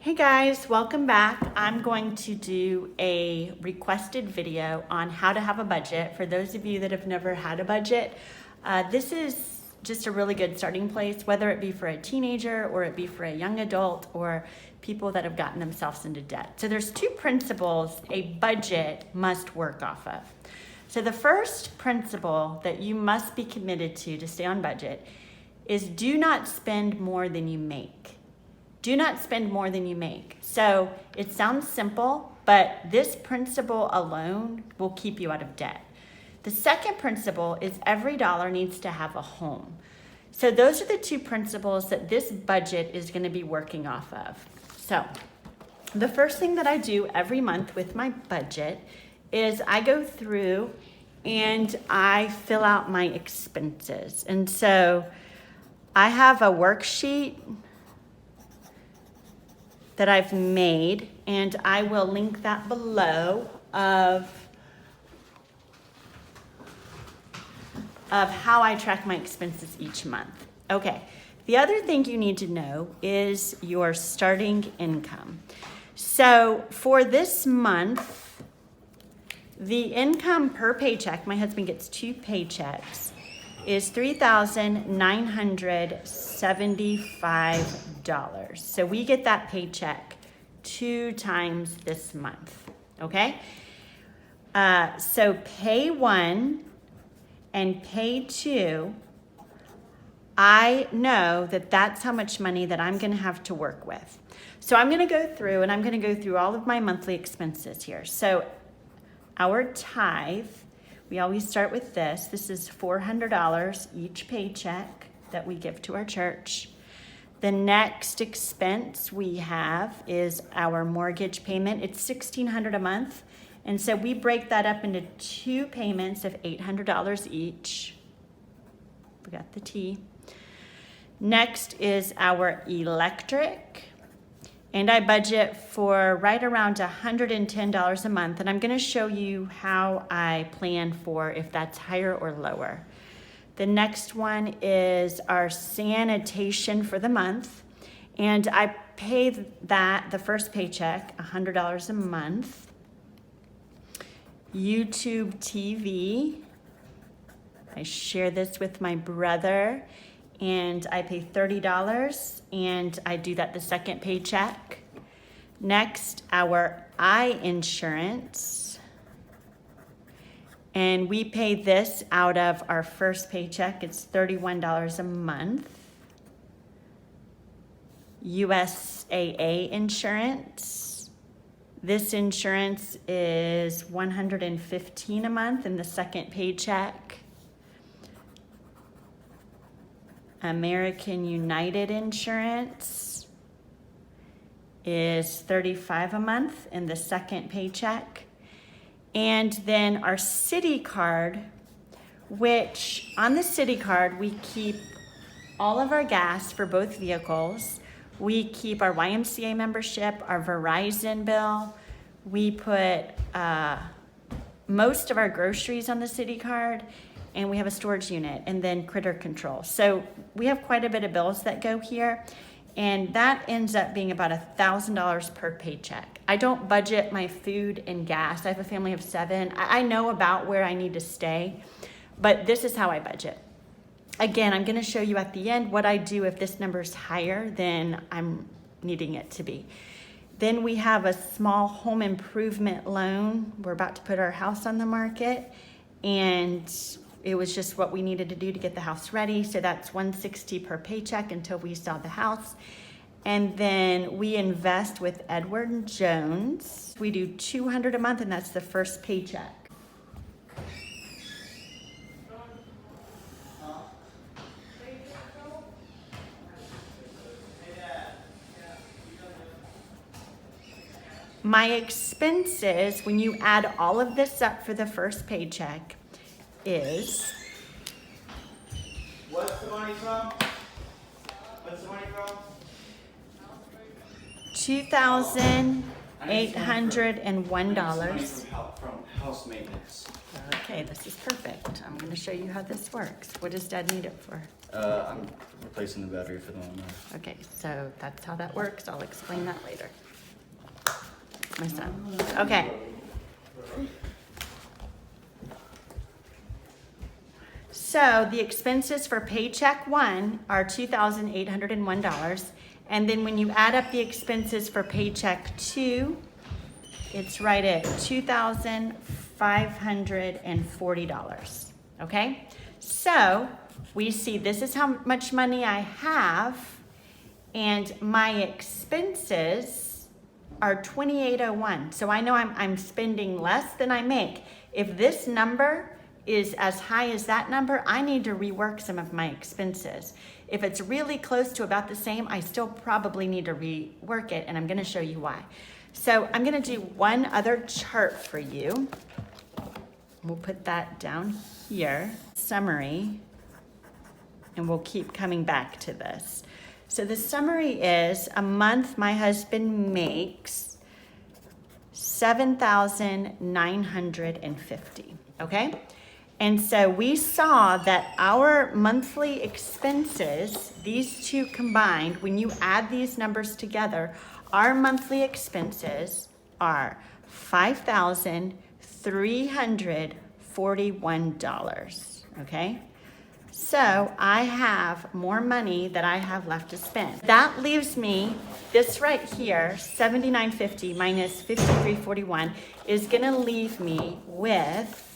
Hey guys, welcome back. I'm going to do a requested video on how to have a budget. For those of you that have never had a budget, this is just a really good starting place, whether it be for a teenager or it be for a young adult or people that have gotten themselves into debt. So there's two principles a budget must work off of. So the first principle that you must be committed to stay on budget is do not spend more than you make. Do not spend more than you make. So it sounds simple, but this principle alone will keep you out of debt. The second principle is every dollar needs to have a home. So those are the two principles that this budget is going to be working off of. So the first thing that I do every month with my budget is I go through and I fill out my expenses. And so I have a worksheet that I've made, and I will link that below of how I track my expenses each month. Okay, the other thing you need to know is your starting income. So for this month, the income per paycheck, my husband gets 2 paychecks, is $3,975. So we get that paycheck 2 times this month, okay? So pay 1 and pay 2, I know that that's how much money that I'm gonna have to work with. So I'm gonna go through and I'm gonna go through all of my monthly expenses here. So our tithe, we always start with this. This is $400 each paycheck that we give to our church. The next expense we have is our mortgage payment. It's $1,600 a month. And so we break that up into 2 payments of $800 each. We got the T. Next is our electric. And I budget for right around $110 a month. And I'm gonna show you how I plan for if that's higher or lower. The next one is our sanitation for the month. And I pay that, the first paycheck, $100 a month. YouTube TV, I share this with my brother. And I pay $30, and I do that the second paycheck. Next, our eye insurance. And we pay this out of our first paycheck. It's $31 a month. USAA insurance. This insurance is $115 a month in the second paycheck. American United Insurance is $35 a month in the second paycheck. And then our city card, which on the city card, we keep all of our gas for both vehicles. We keep our YMCA membership, our Verizon bill. We put most of our groceries on the city card, and we have a storage unit, and then critter control. So we have quite a bit of bills that go here, and that ends up being about $1,000 per paycheck. I don't budget my food and gas. I have a family of 7. I know about where I need to stay, but this is how I budget. Again, I'm gonna show you at the end what I do if this number is higher than I'm needing it to be. Then we have a small home improvement loan. We're about to put our house on the market, and it was just what we needed to do to get the house ready. So that's $160 per paycheck until we sell the house. And then we invest with Edward Jones. We do $200 a month, and that's the first paycheck. My expenses, when you add all of this up for the first paycheck, is What's the money from? What's the money from? $2,801. From house maintenance. Okay, this is perfect. I'm gonna show you how this works. What does Dad need it for? I'm replacing the battery for the lawnmower. Okay, so that's how that works. I'll explain that later. My son. Okay. So the expenses for paycheck 1 are $2,801. And then when you add up the expenses for paycheck 2, it's right at $2,540. Okay? So we see this is how much money I have, and my expenses are $2,801. So I know I'm spending less than I make. If this number is as high as that number, I need to rework some of my expenses. If it's really close to about the same, I still probably need to rework it, and I'm gonna show you why. So I'm gonna do one other chart for you. We'll put that down here, summary, and we'll keep coming back to this. So the summary is, a month my husband makes $7,950, okay? And so we saw that our monthly expenses, these two combined, when you add these numbers together, our monthly expenses are $5,341, okay? So I have more money that I have left to spend. That leaves me, this right here, $79.50 minus $53.41 is gonna leave me with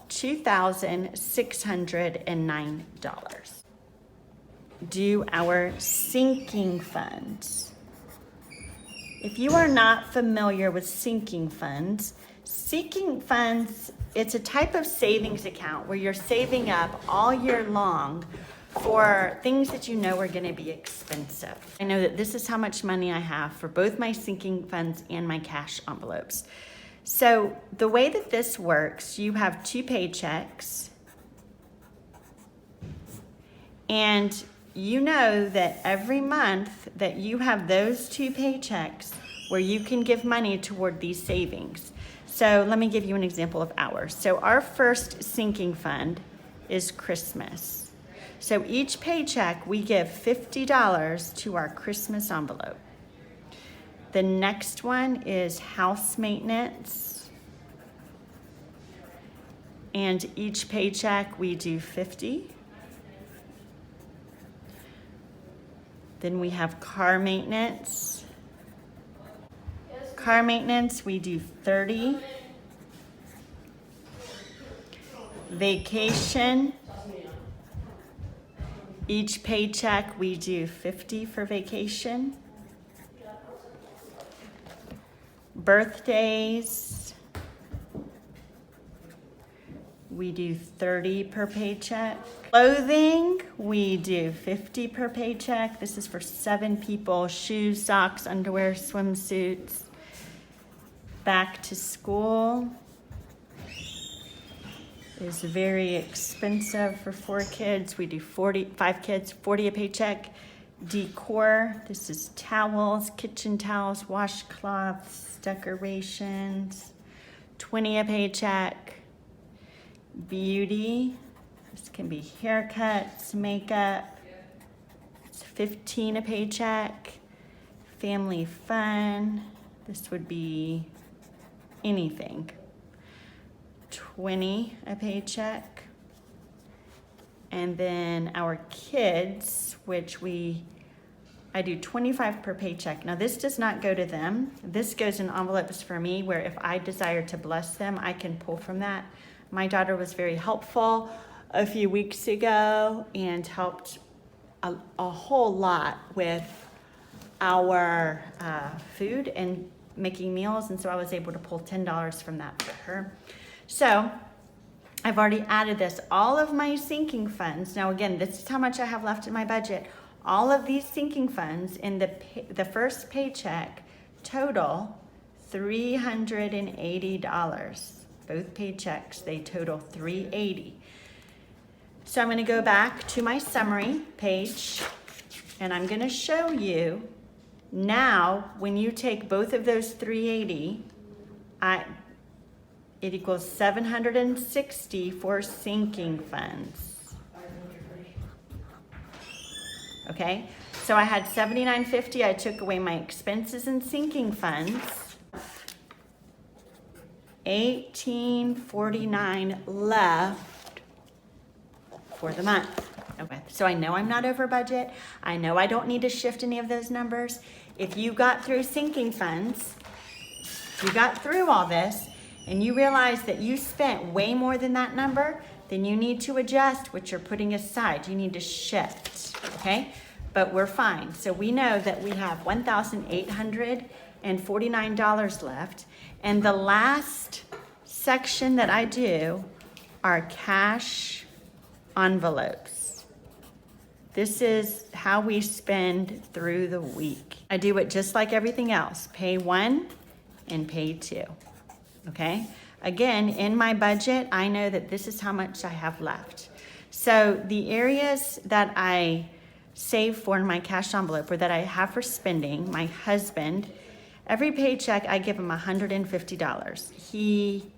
$2,609. Do our sinking funds. If you are not familiar with sinking funds, it's a type of savings account where you're saving up all year long for things that you know are going to be expensive. I know that this is how much money I have for both my sinking funds and my cash envelopes. So the way that this works, you have 2 paychecks, and you know that every month that you have those 2 paychecks where you can give money toward these savings. So let me give you an example of ours. So our first sinking fund is Christmas. So each paycheck we give $50 to our Christmas envelope. The next one is house maintenance. And each paycheck we do $50. Then we have car maintenance. Car maintenance, we do $30. Vacation. Each paycheck we do $50 for vacation. Birthdays, we do $30 per paycheck. Clothing, we do $50 per paycheck. This is for 7 people. Shoes, socks, underwear, swimsuits. Back to school is very expensive for 4 kids. We do 5 kids, 40 a paycheck. Decor, this is towels, kitchen towels, washcloths, decorations, 20 a paycheck. Beauty, this can be haircuts, makeup, it's 15 a paycheck. Family fun, this would be anything, 20 a paycheck. And then our kids, which I do 25 per paycheck. Now this does not go to them. This goes in envelopes for me, where if I desire to bless them, I can pull from that. My daughter was very helpful a few weeks ago and helped a whole lot with our food and making meals. And so I was able to pull $10 from that for her. So I've already added this. All of my sinking funds, now again, this is how much I have left in my budget. All of these sinking funds in the first paycheck total $380. Both paychecks, they total $380. So I'm going to go back to my summary page, and I'm going to show you Now, when you take both of those 380, it equals 760 for sinking funds. Okay, so I had 79.50. I took away my expenses and sinking funds. 18.49 left for the month. Okay, so I know I'm not over budget. I know I don't need to shift any of those numbers. If you got through sinking funds, you got through all this, and you realize that you spent way more than that number, then you need to adjust what you're putting aside. You need to shift, okay? But we're fine. So we know that we have $1,849 left. And the last section that I do are cash envelopes. This is how we spend through the week. I do it just like everything else. Pay 1 and pay 2. Okay? Again, in my budget, I know that this is how much I have left. So the areas that I save for in my cash envelope or that I have for spending, my husband, every paycheck I give him $150. He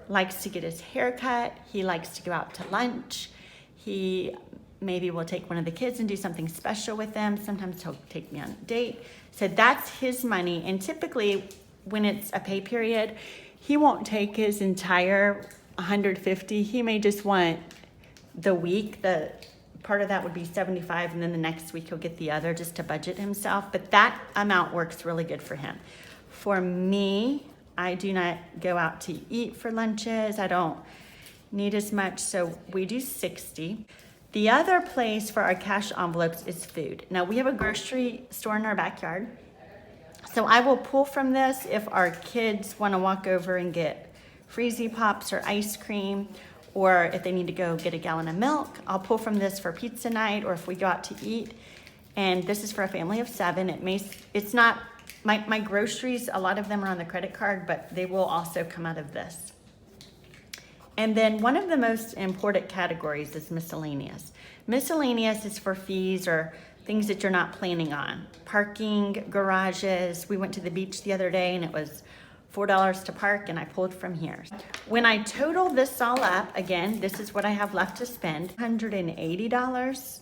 likes to get his hair cut. He likes to go out to lunch. He maybe will take one of the kids and do something special with them. Sometimes he'll take me on a date. So that's his money. And typically when it's a pay period, he won't take his entire $150. He may just want the week. The part of that would be $75, and then the next week he'll get the other just to budget himself. But that amount works really good for him. For me, I do not go out to eat for lunches. I don't need as much, so we do 60. The other place for our cash envelopes is food. Now, we have a grocery store in our backyard. So I will pull from this if our kids want to walk over and get Freezy Pops or ice cream, or if they need to go get a gallon of milk. I'll pull from this for pizza night, or if we go out to eat. And this is for a family of 7. It's not, my groceries, a lot of them are on the credit card, but they will also come out of this. And then one of the most important categories is miscellaneous. Miscellaneous is for fees or things that you're not planning on. Parking, garages. We went to the beach the other day and it was $4 to park, and I pulled from here. When I total this all up, again, this is what I have left to spend, $180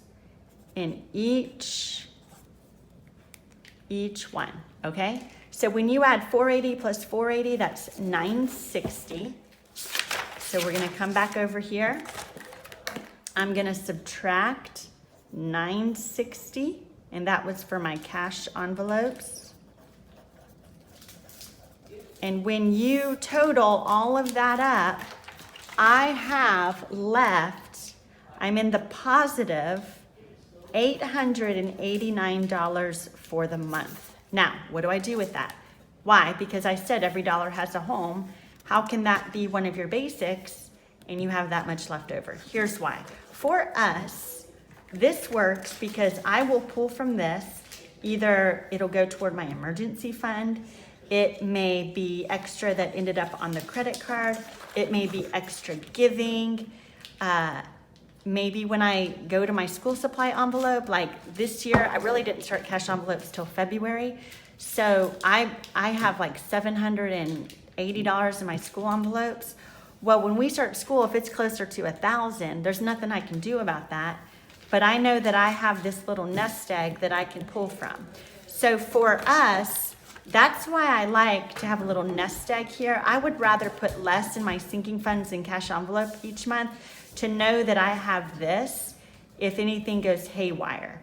in each one, okay? So when you add 480 plus 480, that's 960. So we're gonna come back over here. I'm gonna subtract 960, and that was for my cash envelopes. And when you total all of that up, I have left, I'm in the positive $889 for the month. Now, what do I do with that? Why? Because I said every dollar has a home. How can that be one of your basics and you have that much left over? Here's why. For us, this works because I will pull from this. Either it'll go toward my emergency fund. It may be extra that ended up on the credit card. It may be extra giving. Maybe when I go to my school supply envelope, like this year, I really didn't start cash envelopes till February. So I have like $780 in my school envelopes. Well, when we start school, if it's closer to 1,000, there's nothing I can do about that. But I know that I have this little nest egg that I can pull from. So for us, that's why I like to have a little nest egg here. I would rather put less in my sinking funds and cash envelope each month to know that I have this if anything goes haywire.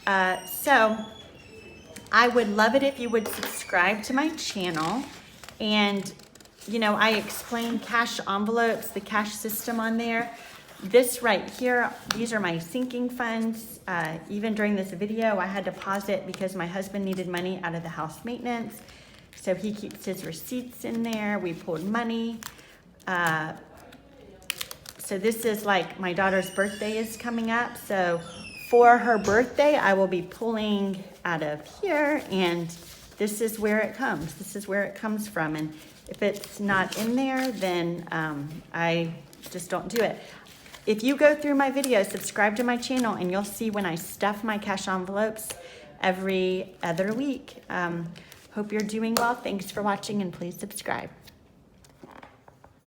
So I would love it if you would subscribe to my channel. And, you know, I explain cash envelopes, the cash system on there. This right here, these are my sinking funds. Even during this video, I had to pause it because my husband needed money out of the house maintenance. So he keeps his receipts in there. We pulled money. So this is like my daughter's birthday is coming up. So for her birthday, I will be pulling out of here, and this is where it comes. This is where it comes from. And if it's not in there, then I just don't do it. If you go through my videos, subscribe to my channel, and you'll see when I stuff my cash envelopes, every other week. Hope you're doing well. Thanks for watching, and please subscribe.